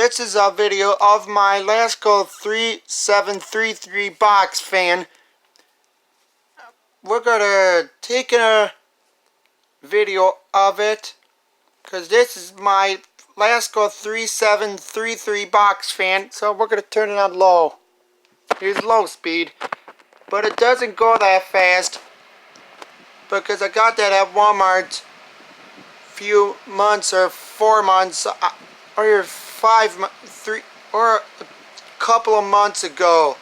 This is a video of my Lasko 3733 box fan. We're gonna take a video of it because this is my Lasko 3733 box fan. So we're gonna turn it on low. Here's low speed, but it doesn't go that fast because I got that at Walmart few months or 4 months or 3 or a couple of months ago,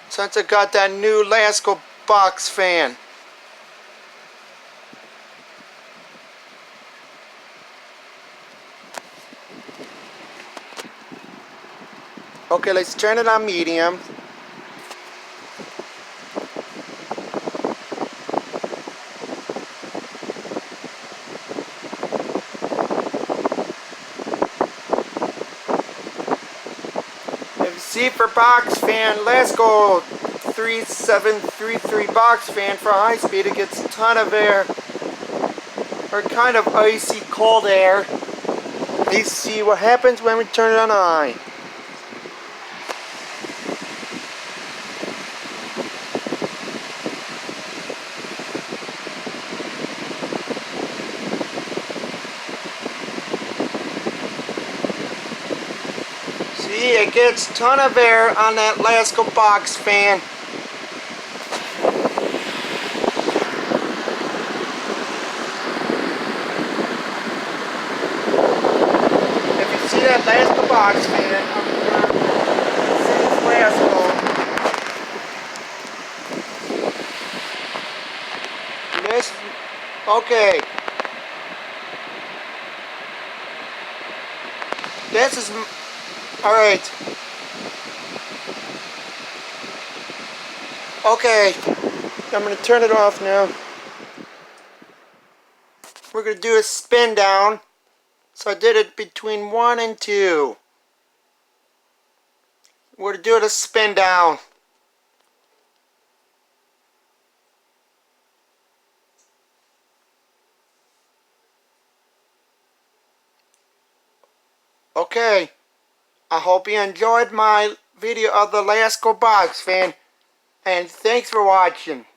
since I got that new Lasko box fan. Okay, let's turn it on medium. C for box fan, Lasko 3733 box fan for high speed. It gets a ton of air, or kind of icy cold air. Let's see what happens when we turn it on high. See, it gets a ton of air on that Lasko box fan. If you see that Lasko box fan, this is Lasko. Okay. This is alright. Okay, I'm going to turn it off now. We're going to do a spin down. So I did it between 1 and 2. We're going to do it a spin down. Okay. I hope you enjoyed my video of the Lasko box fan, and thanks for watching.